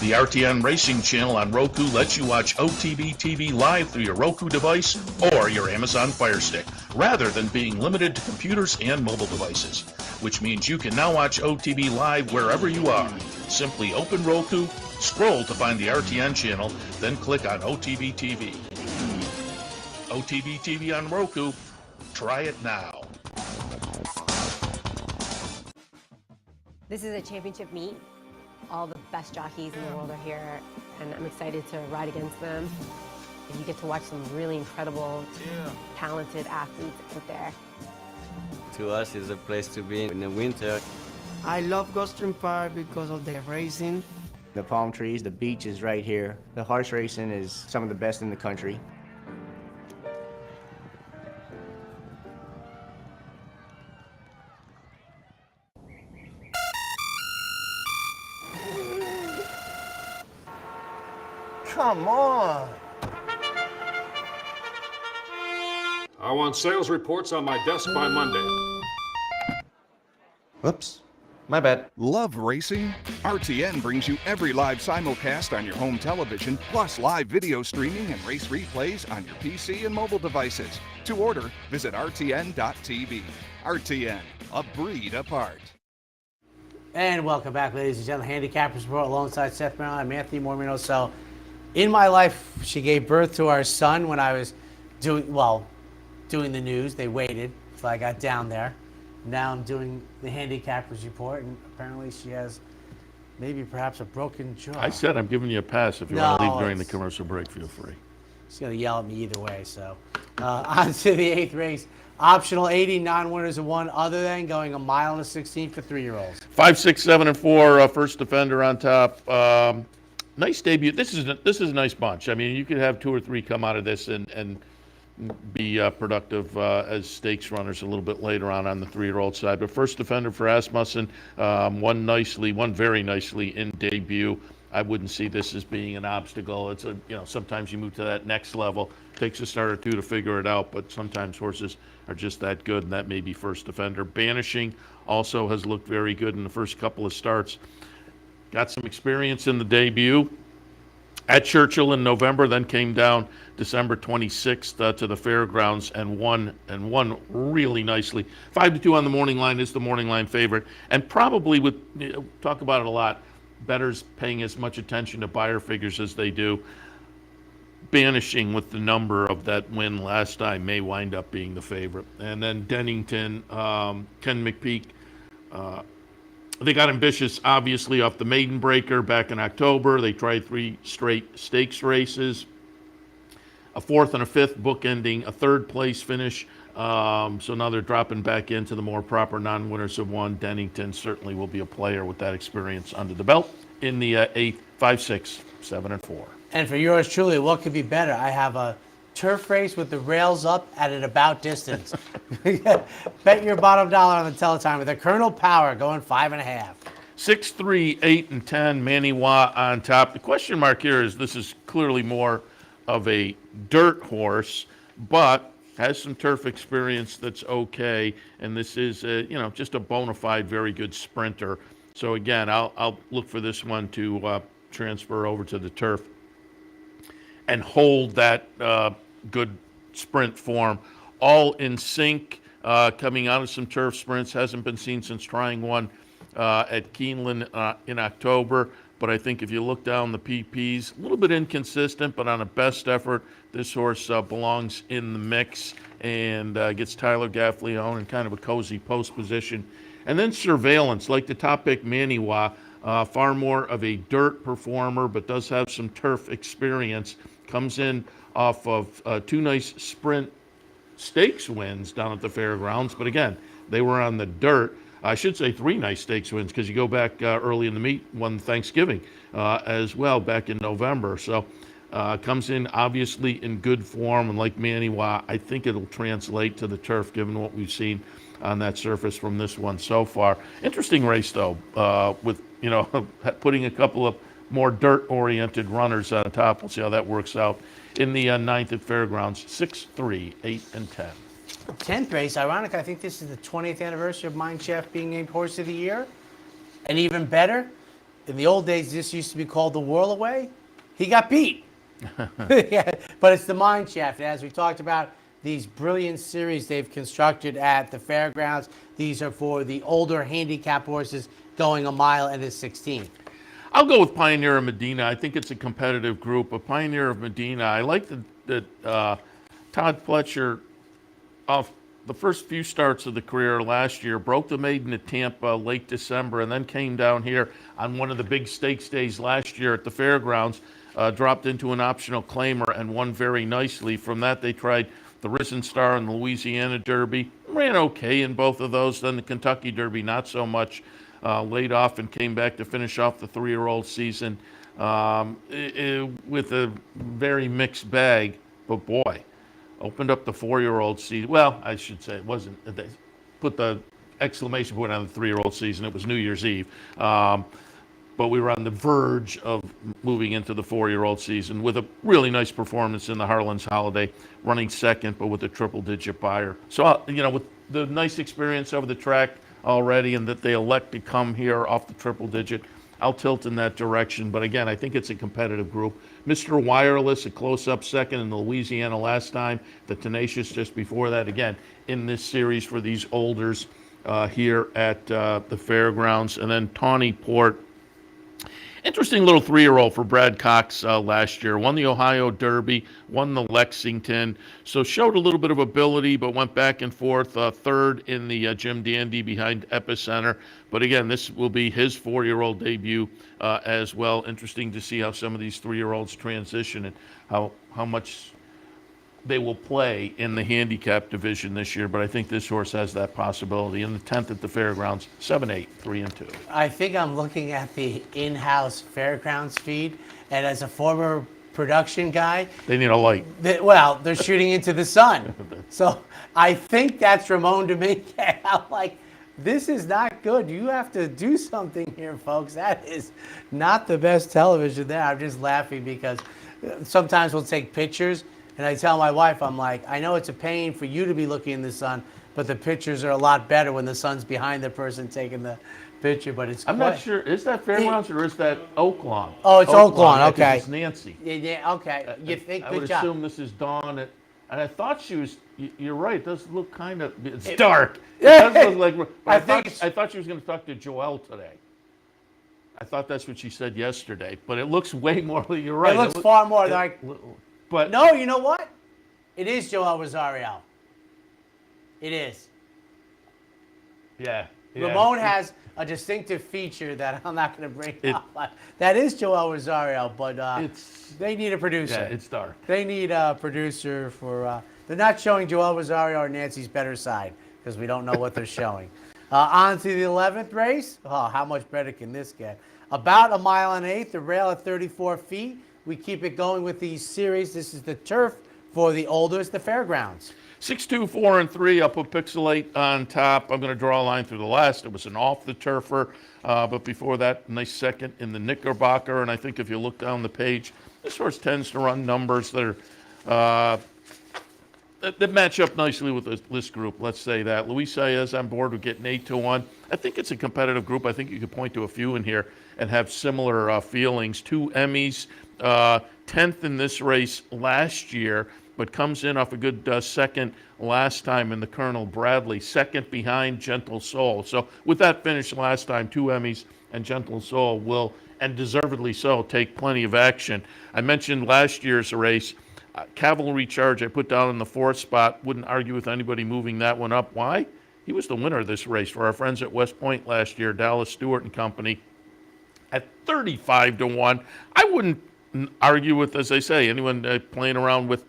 The RTN Racing channel on Roku lets you watch OTB TV live through your Roku device or your Amazon Fire Stick, rather than being limited to computers and mobile devices, which means you can now watch OTB live wherever you are. Simply open Roku, scroll to find the RTN channel, then click on OTB TV. OTB TV on Roku. Try it now. This is a championship meet. All the best jockeys in the world are here, and I'm excited to ride against them. And you get to watch some really incredible, talented athletes out there. To us, it's a place to be in the winter. I love Gulfstream Park because of the racing. The palm trees, the beach is right here. The horse racing is some of the best in the country. Come on. I want sales reports on my desk by Monday. Whoops. My bad. Love racing? RTN brings you every live simulcast on your home television, plus live video streaming and race replays on your PC and mobile devices. To order, visit rtn.tv. RTN, a breed apart. And welcome back, ladies and gentlemen. Handicappers Report alongside Seth, Merrow. I'm Anthony Mormino. So, in my life, she gave birth to our son when I was doing the news. They waited till I got down there. Now I'm doing the Handicappers Report, and apparently she has perhaps a broken jaw. I said I'm giving you a pass. If you want to leave during the commercial break, feel free. She's going to yell at me either way. So, on to the 8th race. Optional 80, non-winners of one, other than going a mile and a 16 for 3-year-olds. 5, 6, 7, and 4. First defender on top. Nice debut. This is a nice bunch. I mean, you could have 2 or 3 come out of this and be productive as stakes runners a little bit later on the 3-year-old side. But first defender for Asmussen, won very nicely in debut. I wouldn't see this as being an obstacle. It's sometimes you move to that next level. Takes a start or two to figure it out, but sometimes horses are just that good, and that may be first defender. Banishing also has looked very good in the first couple of starts. Got some experience in the debut at Churchill in November, then came down December 26th to the fairgrounds and won really nicely. 5-2 on the morning line is the morning line favorite, and probably talk about it a lot. Bettors paying as much attention to buyer figures as they do. Banishing with the number of that win last time may wind up being the favorite. And then Dennington, Ken McPeak. They got ambitious, obviously, off the maiden breaker back in October. They tried 3 straight stakes races, a 4th and a 5th bookending a 3rd place finish. So now they're dropping back into the more proper non-winners of one. Dennington certainly will be a player with that experience under the belt in the 8, 5, 6, 7, and 4. And for yours truly, what could be better? I have a turf race with the rails up at an about distance. Bet your bottom dollar on the teletype with a Colonel Power going 5.5. 6, 3, 8, and 10. Manny Wah on top. The question mark here is this is clearly more of a dirt horse, but has some turf experience that's okay. And this is just a bona fide, very good sprinter. So again, I'll look for this one to transfer over to the turf and hold that good sprint form. All in sync, coming out of some turf sprints. Hasn't been seen since trying one at Keeneland in October. But I think if you look down the PPs, a little bit inconsistent, but on a best effort, this horse belongs in the mix and gets Tyler Gaffleone in kind of a cozy post position. And then Surveillance, like the top pick Manny Wah, far more of a dirt performer, but does have some turf experience. Comes in off of 2 nice sprint stakes wins down at the fairgrounds, but again, they were on the dirt. I should say 3 nice stakes wins because you go back early in the meet, won Thanksgiving as well back in November. So comes in obviously in good form, and like Manny Wah, I think it'll translate to the turf given what we've seen on that surface from this one so far. Interesting race though, with putting a couple of more dirt-oriented runners on top. We'll see how that works out in the 9th at Fairgrounds. 6, 3, 8, and 10. 10th race, ironic, I think this is the 20th anniversary of Mine Shaft being named Horse of the Year. And even better, in the old days, this used to be called the Whirl Away. He got beat. Yeah, but it's the Mine Shaft. And as we talked about, these brilliant series they've constructed at the fairgrounds, these are for the older handicap horses going a mile and a 16. I'll go with Pioneer of Medina. I think it's a competitive group. But Pioneer of Medina, I like that Todd Fletcher, off the first few starts of the career last year, broke the maiden at Tampa late December, and then came down here on one of the big stakes days last year at the fairgrounds, dropped into an optional claimer and won very nicely. From that, they tried the Risen Star and the Louisiana Derby. Ran okay in both of those. Then the Kentucky Derby, not so much. Laid off and came back to finish off the 3-year-old season with a very mixed bag. But boy, opened up the 4-year-old season. Well, I should say it wasn't. They put the exclamation point on the 3-year-old season. It was New Year's Eve. But we were on the verge of moving into the 4-year-old season with a really nice performance in the Harlan's Holiday, running second, but with a triple-digit buyer. So, with the nice experience over the track already, and that they elect to come here off the triple digit, I'll tilt in that direction. But again, I think it's a competitive group. Mr. Wireless, a close-up second in the Louisiana last time. The Tenacious just before that. Again, in this series for these olders here at the fairgrounds. And then Tawny Port. Interesting little 3-year-old for Brad Cox last year. Won the Ohio Derby, won the Lexington. So showed a little bit of ability, but went back and forth. Third in the Jim Dandy behind Epicenter. But again, this will be his 4-year-old debut as well. Interesting to see how some of these 3-year-olds transition and how much they will play in the handicap division this year. But I think this horse has that possibility. In the 10th at the fairgrounds, 7, 8, 3, and 2. I think I'm looking at the in-house fairgrounds feed, and as a former production guy, they need a light. They're shooting into the sun. So I think that's Ramon Dominguez. I'm like, this is not good. You have to do something here, folks. That is not the best television there. I'm just laughing because sometimes we'll take pictures, and I tell my wife, I'm like, I know it's a pain for you to be looking in the sun, but the pictures are a lot better when the sun's behind the person taking the picture. But it's I'm not sure. Is that Fairgrounds or is that Oak Lawn? Oh, it's Oak Lawn. Yeah, Okay. It's Nancy. Yeah. Okay. You think? I Good would job. assume this is Dawn. And I thought she was. You're right. It does look kind of. It's dark. It does look like. I thought she was going to talk to Joelle today. I thought that's what she said yesterday. But it looks way more. You're right. It looks far more like. But no, you know what? It is Joel Rosario. It is. Yeah. Ramon has a distinctive feature that I'm not going to bring up. That is Joel Rosario, but they need a producer. Yeah, it's dark. They need a producer for. They're not showing Joel Rosario or Nancy's better side because we don't know what they're showing. On to the 11th race. Oh, how much better can this get? About a mile and 1/8. The rail at 34 feet. We keep it going with these series. This is the turf for the olders, the fairgrounds. 6, 2, 4, and 3. I'll put Pixelate on top. I'm going to draw a line through the last. It was an off-the-turfer. But before that, nice second in the Knickerbocker. And I think if you look down the page, this horse tends to run numbers that are that match up nicely with this group. Let's say that. Luis Saez on board with getting 8-1. I think it's a competitive group. I think you could point to a few in here and have similar feelings. 2 Emmys, 10th in this race last year, but comes in off a good second last time in the Colonel Bradley, second behind Gentle Soul. So with that finish last time, 2 Emmys and Gentle Soul will, and deservedly so, take plenty of action. I mentioned last year's race. Cavalry Charge I put down in the 4th spot. Wouldn't argue with anybody moving that one up. Why? He was the winner of this race for our friends at West Point last year, Dallas Stewart and company, at 35-1. I wouldn't argue with, as I say, anyone playing around with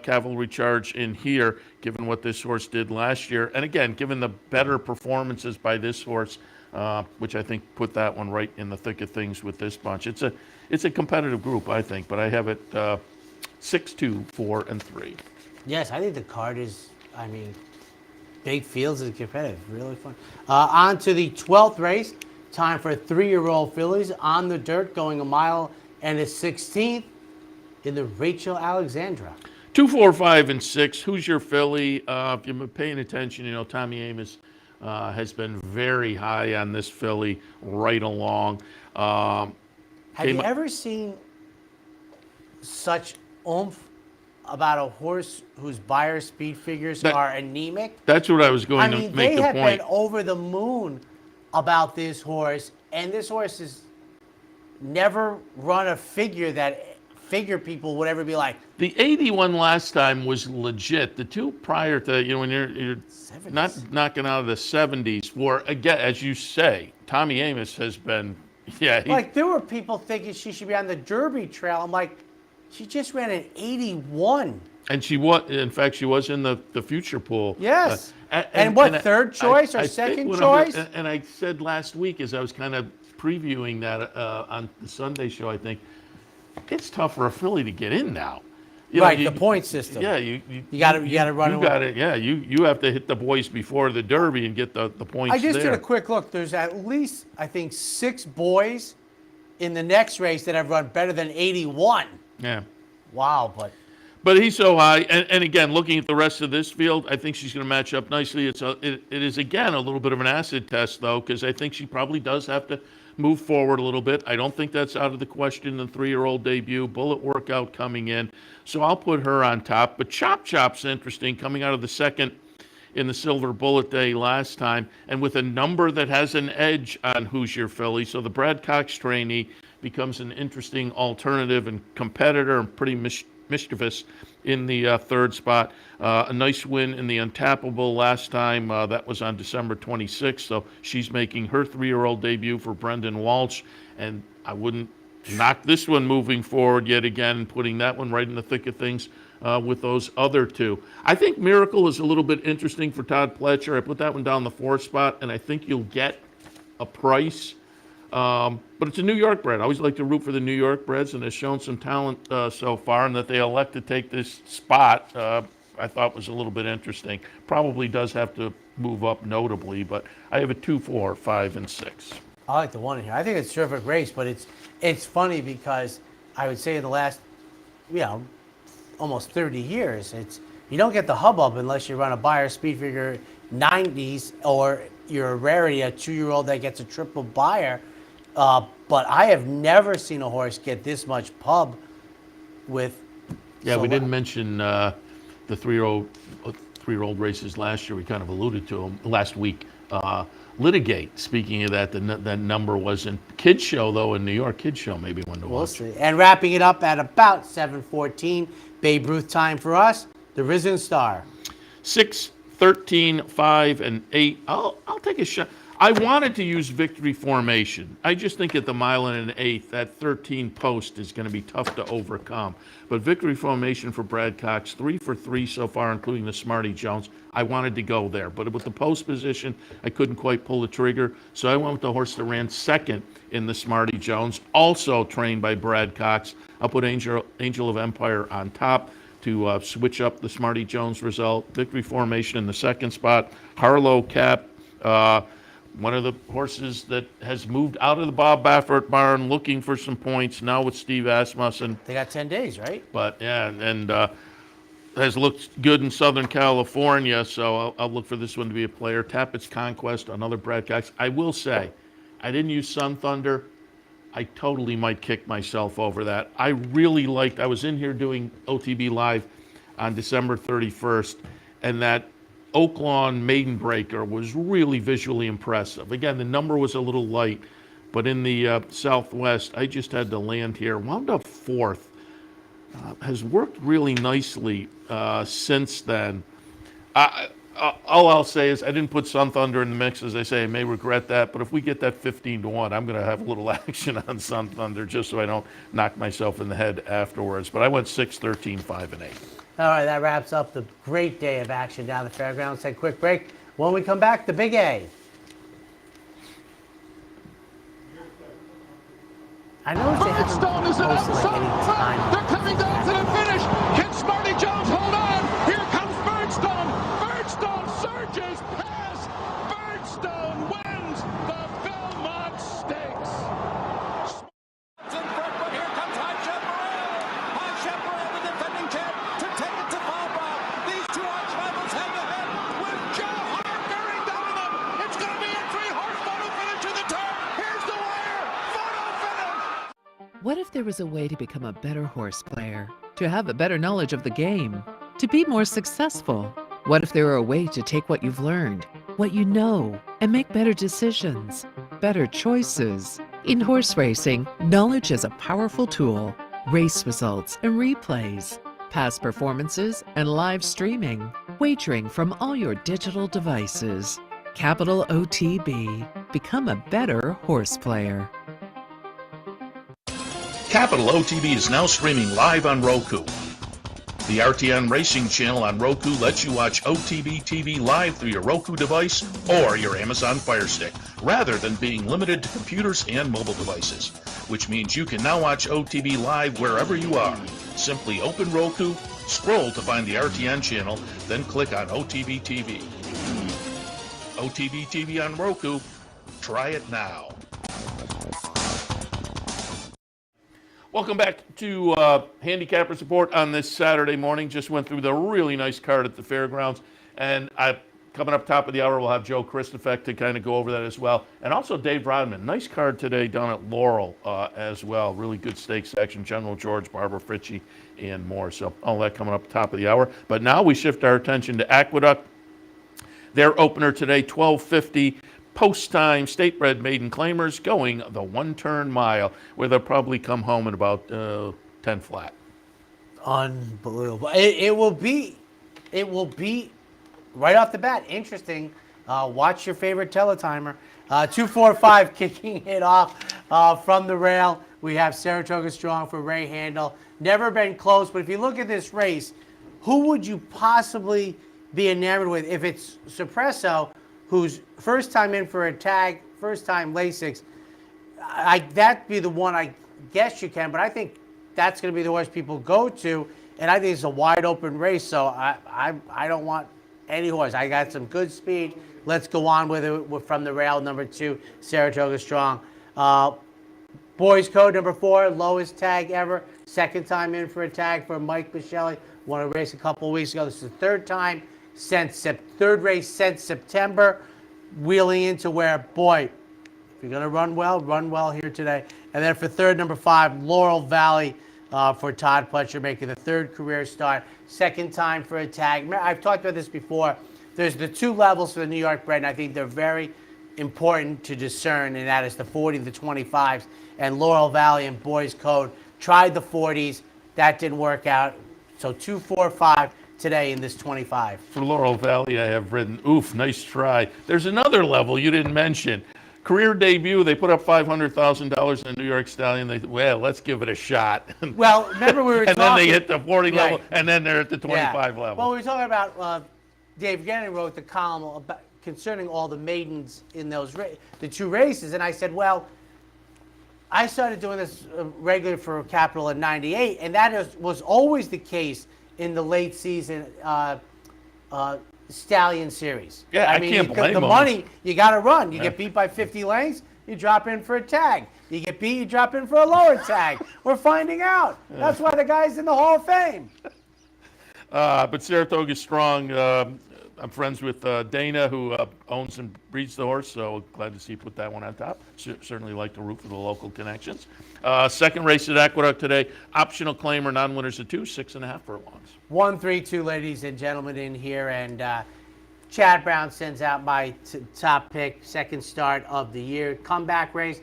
Cavalry Charge in here, given what this horse did last year. And again, given the better performances by this horse, which I think put that one right in the thick of things with this bunch. It's a competitive group, I think, but I have it 6, 2, 4, and 3. Yes, I think the card is, big fields is competitive, really fun. On to the 12th race. Time for 3-year-old fillies on the dirt, going a mile and a 16th in the Rachel Alexandra. 2, 4, 5, and 6. Who's your filly? If you've been paying attention, Tommy Amos has been very high on this filly right along. Have you ever seen such oomph about a horse whose Beyer speed figures are anemic? That's what I was going to make the point. They have been over the moon about this horse, and this horse has never run a figure that figure people would ever be like. The 81 last time was legit. The two prior to, when you're not knocking out of the 70s, were, again, as you say, Tommy Amos has been, there were people thinking she should be on the Derby Trail. I'm like, she just ran an 81. And she was, in fact, she was in the future pool. Yes. And third choice or second choice? And I said last week, as I was kind of previewing that on the Sunday show, I think, it's tough for a filly to get in now. The point system. Yeah, you got to run. You got it. Yeah, you have to hit the boys before the Derby and get the points. I just did a quick look. There's at least, I think, 6 boys in the next race that have run better than 81. Yeah. Wow, but he's so high, and again, looking at the rest of this field, I think she's going to match up nicely. It is again a little bit of an acid test, though, because I think she probably does have to move forward a little bit. I don't think that's out of the question. The 3-year-old debut, Bullet Workout coming in, so I'll put her on top. But Chop Chop's interesting, coming out of the second in the Silver Bullet Day last time, and with a number that has an edge on Who's Your Filly. So the Brad Cox trainee becomes an interesting alternative and competitor, and pretty mischievous in the third spot. A nice win in the Untappable last time. That was on December 26th. So she's making her 3-year-old debut for Brendan Walsh. And I wouldn't knock this one moving forward yet again, putting that one right in the thick of things with those other two. I think Miracle is a little bit interesting for Todd Pletcher. I put that one down the 4th spot, and I think you'll get a price. But it's a New York bred. I always like to root for the New York breds, and they've shown some talent so far, and that they elect to take this spot, I thought was a little bit interesting. Probably does have to move up notably, but I have a 2, 4, 5, and 6. I like the one in here. I think it's a terrific race, but it's funny because I would say in the last, almost 30 years, you don't get the hubbub unless you run a Beyer speed figure 90s, or you're a rarity, a 2-year-old that gets a triple Beyer. But I have never seen a horse get this much pub with. Yeah, we didn't mention the 3-year-old races last year. We kind of alluded to them last week. Litigate. Speaking of that, the number was in Kids Show, though, in New York. Kids Show, maybe one to watch. We'll see. And wrapping it up at about 7:14, Babe Ruth time for us. The Risen Star. 6, 13, 5, and 8. I'll take a shot. I wanted to use Victory Formation. I just think at the mile and an 8th, that 13 post is going to be tough to overcome. But Victory Formation for Brad Cox, 3 for 3 so far, including the Smarty Jones. I wanted to go there. But with the post position, I couldn't quite pull the trigger. So I went with the horse that ran second in the Smarty Jones, also trained by Brad Cox. I'll put Angel of Empire on top to switch up the Smarty Jones result. Victory Formation in the second spot. Harlow Cap. One of the horses that has moved out of the Bob Baffert barn looking for some points now with Steve Asmussen. They got 10 days, right? But, yeah, and has looked good in Southern California, so I'll look for this one to be a player. Tappett's Conquest, another Brad Cox. I will say, I didn't use Sun Thunder. I totally might kick myself over that. I really liked, I was in here doing OTB Live on December 31st, and that Oaklawn Maiden Breaker was really visually impressive. Again, the number was a little light, but in the Southwest, I just had to land here. Wound up 4th. Has worked really nicely since then. All I'll say is I didn't put Sun Thunder in the mix. As I say, I may regret that. But if we get that 15-1, I'm going to have a little action on Sun Thunder just so I don't knock myself in the head afterwards. But I went 6, 13, 5, and 8. All right, that wraps up the great day of action down the fairgrounds. Take a quick break. When we come back, the Big A. I noticed they haven't posted like any time. They're coming down to the finish. Can Smarty Jones hold on? Here comes Birdstone. Birdstone surges past. Birdstone wins the Belmont Stakes. In front, but here comes High Chef Morrell. High Chef Morrell, the defending champ, to take it to Falbrough. These two arch rivals head to head with Joe Hart bearing down on them. It's going to be a 3-horse photo finish to the turn. Here's the wire. Photo finish. What if there was a way to become a better horse player, to have a better knowledge of the game, to be more successful? What if there were a way to take what you've learned, what you know, and make better decisions, better choices? In horse racing, knowledge is a powerful tool. Race results and replays, past performances and live streaming, wagering from all your digital devices. Capital OTB. Become a better horse player. Capital OTB is now streaming live on Roku. The RTN Racing channel on Roku lets you watch OTB TV live through your Roku device or your Amazon Fire Stick, rather than being limited to computers and mobile devices, which means you can now watch OTB live wherever you are. Simply open Roku, scroll to find the RTN channel, then click on OTB TV. OTB TV on Roku. Try it now. Welcome back to Handicappers Report on this Saturday morning. Just went through the really nice card at the fairgrounds. And coming up top of the hour, we'll have Joe Christofek to kind of go over that as well. And also Dave Rodman. Nice card today down at Laurel as well. Really good stakes action. General George, Barbara Fritchie, and more. So all that coming up top of the hour. But now we shift our attention to Aqueduct. Their opener today, 12:50. Post-time state-bred maiden claimers going the one-turn mile, where they'll probably come home in about 10 flat. Unbelievable. It will be right off the bat interesting. Watch your favorite teletimer. 245 kicking it off from the rail. We have Saratoga Strong for Ray Handel. Never been close, but if you look at this race, who would you possibly be enamored with? If it's Suppresso, who's first time in for a tag, first time Lasix, that'd be the one I guess you can, but I think that's going to be the horse people go to, and I think it's a wide open race, so I don't want any horse. I got some good speed. Let's go on with it from the rail, number 2, Saratoga Strong. Boys Code, number 4, lowest tag ever. Second time in for a tag for Mike Michelli. Won a race a couple of weeks ago. This is the third race since September. Wheeling into where, boy, if you're going to run well here today. And then for third, number 5, Laurel Valley for Todd Pletcher, making the third career start. Second time for a tag. I've talked about this before. There's the 2 levels for the New York bred, and I think they're very important to discern, and that is the 40 and the 25s. And Laurel Valley and Boys Code tried the 40s. That didn't work out. So 2, 4, 5 today in this 25. For Laurel Valley, I have written, oof, nice try. There's another level you didn't mention. Career debut, they put up $500,000 in the New York Stallion. Let's give it a shot. Well, remember we were and talking. Then they hit the 40 level, and then they're at the 25 level. Well, we were talking about, Dave Gannon wrote the column concerning all the maidens in those the 2 races, and I said, well, I started doing this regular for Capital in '98, and that was always the case in the late season Stallion series. Yeah, I can't blame the them. money, you got to run. You get beat by 50 lengths, you drop in for a tag. You get beat, you drop in for a lower tag. We're finding out. That's why the guy's in the Hall of Fame. But Saratoga Strong, I'm friends with Dana, who owns and breeds the horse, so glad to see you put that one on top. Certainly like to root for the local connections. Second race at Aqueduct today, optional claimer, non-winners of 2, 6.5 furlongs. 1-3-2, ladies and gentlemen, in here, and Chad Brown sends out my top pick, second start of the year. Comeback race,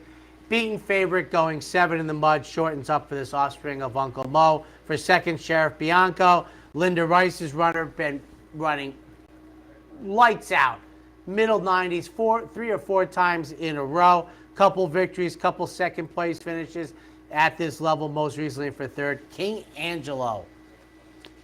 beaten favorite, going 7 in the mud, shortens up for this offspring of Uncle Mo. For second, Sheriff Bianco. Linda Rice's runner, been running lights out. Middle 90s, 3 or 4 times in a row. Couple victories, couple second place finishes at this level, most recently for third. King Angelo.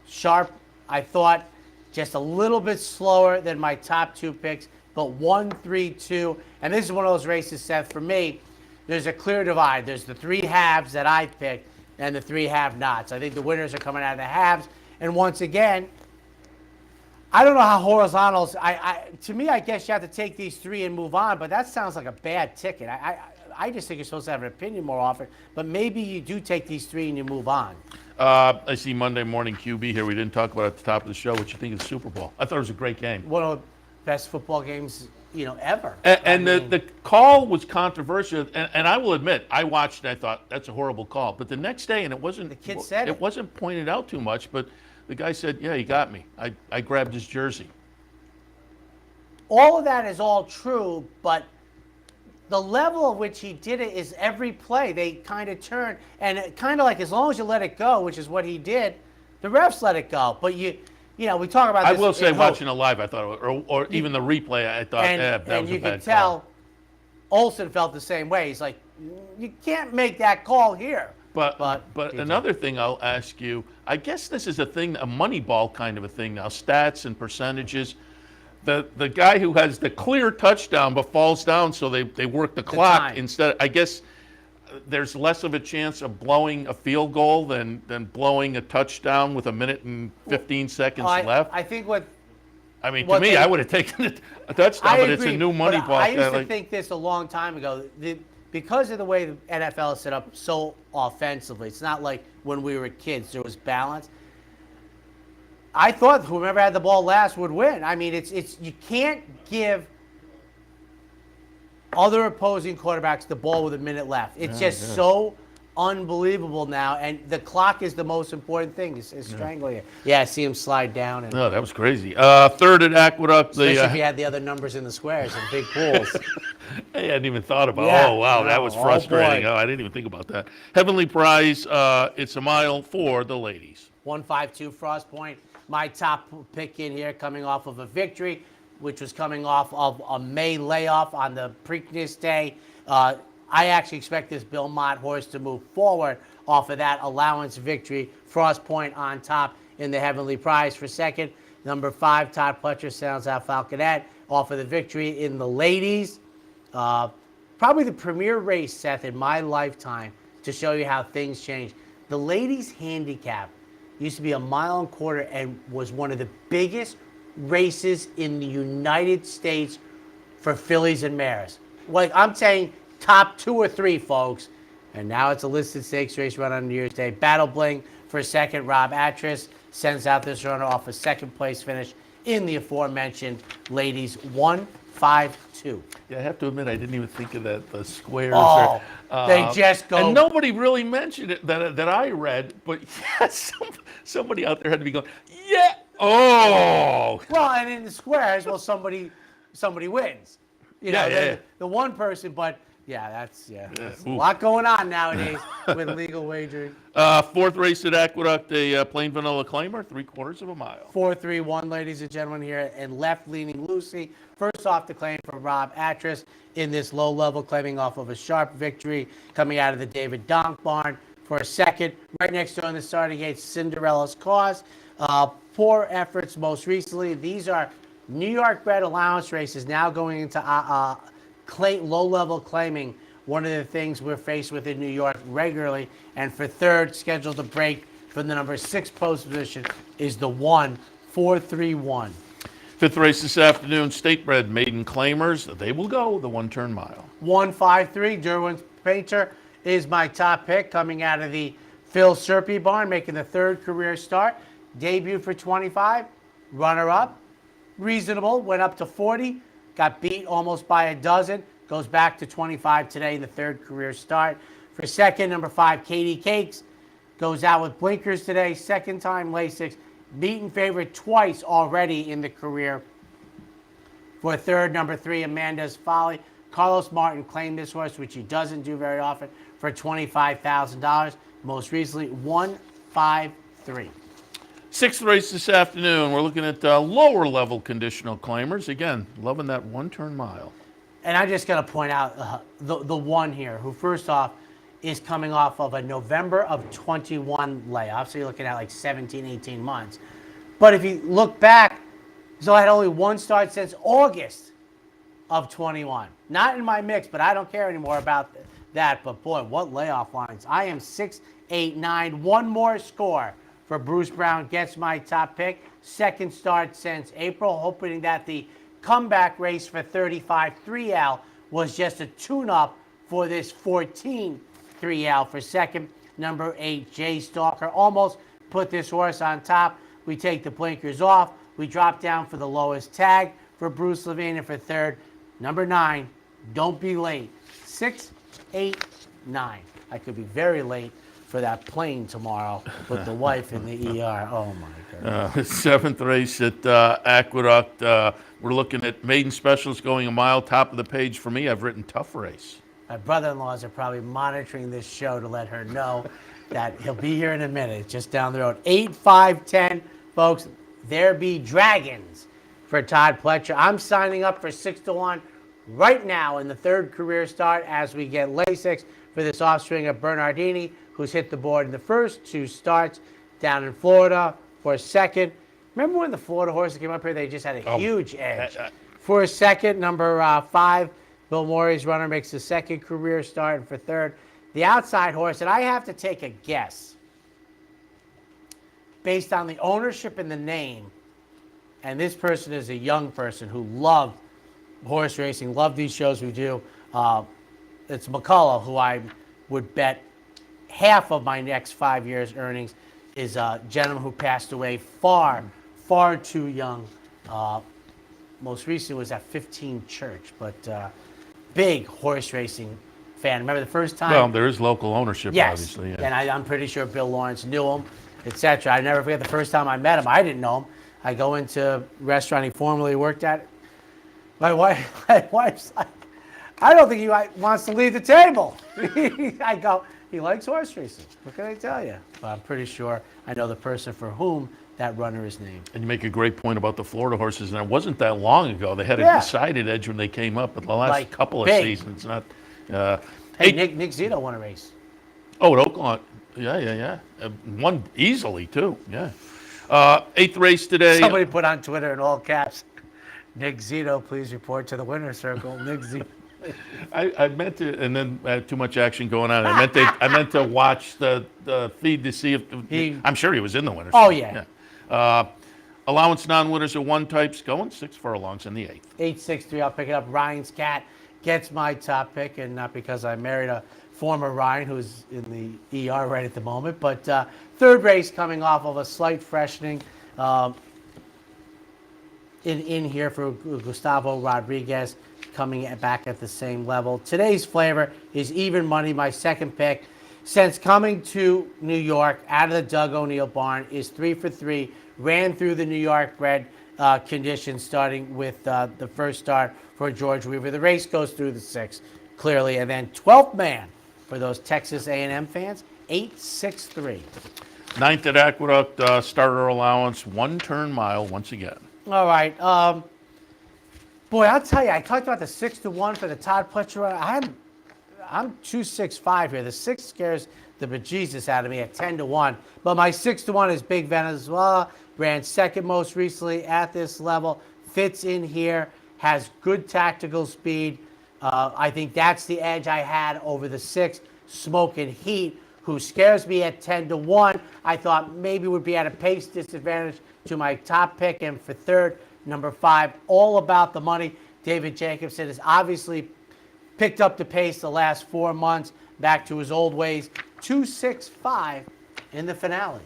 Sharp, I thought, just a little bit slower than my top 2 picks, but 1, 3, 2. And this is one of those races, Seth, for me, there's a clear divide. There's the 3 halves that I picked and the 3 have-nots. I think the winners are coming out of the halves. And once again, I don't know how horizontals, to me, I guess you have to take these 3 and move on, but that sounds like a bad ticket. I just think you're supposed to have an opinion more often, but maybe you do take these 3 and you move on. I see Monday Morning QB here. We didn't talk about it at the top of the show. What you think of the Super Bowl? I thought it was a great game. One of the best football games, ever. And the call was controversial, and I will admit, I watched and I thought, that's a horrible call. But the next day, and it wasn't, the kid said it wasn't pointed out too much, but the guy said, yeah, he got me. I grabbed his jersey. All of that is all true, but the level at which he did it is every play. They kind of turn, and kind of like as long as you let it go, which is what he did, the refs let it go. But we talk about this. I will say, watching it live, I thought, or even the replay, I thought, that was a bad call. And you could tell Olsen felt the same way. He's like, you can't make that call here. But another thing I'll ask you, I guess this is a thing, a money ball kind of a thing now, stats and percentages. The guy who has the clear touchdown but falls down, so they work the clock instead. I guess there's less of a chance of blowing a field goal than blowing a touchdown with 1 minute and 15 seconds left. I think to me, I would have taken a touchdown, but it's a new money ball. I used to think this a long time ago. Because of the way the NFL is set up so offensively, it's not like when we were kids, there was balance. I thought whoever had the ball last would win. I mean, it's you can't give other opposing quarterbacks the ball with 1 minute left. It's just so unbelievable now, and the clock is the most important thing. It's strangling it. Yeah, I see him slide down. No, that was crazy. Third at Aqueduct. Especially if you had the other numbers in the squares and big pools. I hadn't even thought about. Yeah. Oh wow, that was frustrating. I didn't even think about that. Heavenly Prize. It's a mile for the ladies. 152 Frost Point. My top pick in here, coming off of a victory, which was coming off of a May layoff on the Preakness Day. I actually expect this Bill Mott horse to move forward off of that allowance victory. Frost Point on top in the Heavenly Prize for second. Number 5, Todd Pletcher, Sounds Out Falconet, off of the victory in the ladies. Probably the premier race, Seth, in my lifetime to show you how things change. The ladies' handicap used to be 1.25 miles and was one of the biggest races in the United States for fillies and mares. Like, I'm saying top 2 or 3, folks. And now it's a listed stakes race run on New Year's Day. Battle Bling for second. Rob Atras sends out this runner off a second place finish in the aforementioned ladies 152. Yeah, I have to admit, I didn't even think of that. The squares. They just go. And nobody really mentioned it that I read, but yes, somebody out there had to be going, yeah. Oh. Well, and in the squares, somebody wins. The one person, but that's a lot going on nowadays with legal wagering. Fourth race at Aqueduct, a plain vanilla claimer, 3/4 mile. 4-3-1, ladies and gentlemen, here, and left leaning Lucy. First off the claim for Rob Atras in this low level, claiming off of a sharp victory coming out of the David Donk barn for a second. Right next to on the starting gate, Cinderella's Cause. Poor efforts most recently. These are New York bred allowance races now going into low-level claiming, one of the things we're faced with in New York regularly. And for third, scheduled to break from the number 6 post position, is the 1-4-3-1. Fifth race this afternoon, state-bred maiden claimers. They will go the 1-turn mile. 1-5-3, Derwin's Painter is my top pick, coming out of the Phil Serpy barn, making the 3rd career start. Debuted for 25, runner-up, reasonable, went up to 40, got beat almost by a dozen, goes back to 25 today in the 3rd career start. For second, number 5, Katie Cakes, goes out with blinkers today, second time Lasix, beaten favorite twice already in the career. For third, number 3, Amanda's Folly. Carlos Martin claimed this horse, which he doesn't do very often, for $25,000. Most recently, 1-5-3. Sixth race this afternoon. We're looking at lower level conditional claimers. Again, loving that 1-turn mile. And I just got to point out the one here, who first off is coming off of a November of 21 layoff. So you're looking at like 17, 18 months. But if you look back, so I had only one start since August of 21. Not in my mix, but I don't care anymore about that. But boy, what layoff lines. I am 6-8-9. One more score for Bruce Brown. Gets my top pick. Second start since April, hoping that the comeback race for 35 3L was just a tune-up for this 14 3L for second. Number 8, Jay Stalker. Almost put this horse on top. We take the blinkers off. We drop down for the lowest tag for Bruce Levine. And for third, number 9, Don't Be Late. 6, 8, 9. I could be very late for that plane tomorrow with the wife in the ER. Oh, my God. Seventh race at Aqueduct. We're looking at maiden specials going a mile. Top of the page for me, I've written tough race. My brother-in-laws are probably monitoring this show to let her know that he'll be here in a minute, just down the road. 8, 5, 10, folks. There be dragons for Todd Pletcher. I'm signing up for 6-1 right now in the third career start as we get Lasix for this offspring of Bernardini, who's hit the board in the first 2 starts down in Florida for a second. Remember when the Florida horses came up here? They just had a huge edge. For a second, number 5, Bill Morey's runner, makes his second career start. And for third, the outside horse. And I have to take a guess based on the ownership and the name. And this person is a young person who loved horse racing, loved these shows we do. It's McCullough, who I would bet half of my next 5 years' earnings is a gentleman who passed away far, far too young. Most recently was at 15 Church, but big horse racing fan. Remember the first time? Well, there is local ownership, obviously. Yeah. And I'm pretty sure Bill Lawrence knew him, etc. I never forget the first time I met him. I didn't know him. I go into a restaurant he formerly worked at. My wife's like, I don't think he wants to leave the table. I go, he likes horse racing. What can I tell you? But I'm pretty sure I know the person for whom that runner is named. And you make a great point about the Florida horses, and it wasn't that long ago. They had a decided edge when they came up, but the last couple of seasons, not. Hey, Nick Zito won a race. Oh, at Oakland. Yeah. Won easily, too. Yeah. 8th race today. Somebody put on Twitter in all caps, Nick Zito, please report to the winner's circle. Nick Zito. I meant to, and then too much action going on. I meant to watch the feed to see if I'm sure he was in the winners. Oh yeah. Allowance non-winners are 1 types going 6 furlongs in the 8th. 8-6-3. I'll pick it up. Ryan's Cat gets my top pick, and not because I married a former Ryan who's in the ER right at the moment, but third race coming off of a slight freshening in here for Gustavo Rodriguez, coming back at the same level. Today's flavor is even money, my second pick. Since coming to New York out of the Doug O'Neill barn, is 3 for 3. Ran through the New York bred conditions, starting with the first start for George Weaver. The race goes through the 6th, clearly. And then 12th man for those Texas A&M fans, 8-6-3. 9th at Aqueduct, starter allowance, 1-turn mile once again. All right. Boy, I'll tell you, I talked about the 6-1 for the Todd Pletcher runner. I'm 2-6-5 here. The 6 scares the bejesus out of me at 10-1. But my 6-1 is Big Venezuela. Ran second most recently at this level. Fits in here. Has good tactical speed. I think that's the edge I had over the 6, Smoke and Heat, who scares me at 10-1. I thought maybe would be at a pace disadvantage to my top pick. And for third, number 5, All About the Money. David Jacobson has obviously picked up the pace the last 4 months, back to his old ways. 2-6-5 in the finale.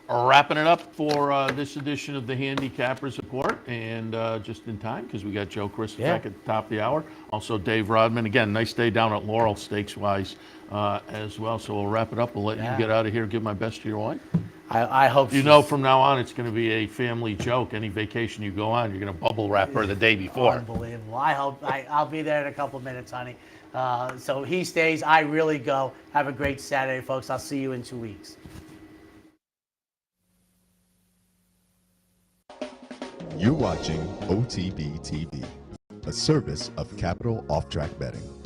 Wrapping it up for this edition of the Handicappers Report, and just in time because we got Joe Chris back at the top of the hour. Also Dave Rodman. Again, nice day down at Laurel stakes-wise as well. So we'll wrap it up. We'll let you get out of here. Give my best to your wife. I hope you know from now on it's going to be a family joke. Any vacation you go on, you're going to bubble wrap her the day before. Unbelievable. I hope I'll be there in a couple minutes, honey. So he stays. I really go. Have a great Saturday, folks. I'll see you in 2 weeks. You're watching OTB TV, a service of Capital Off Track Betting.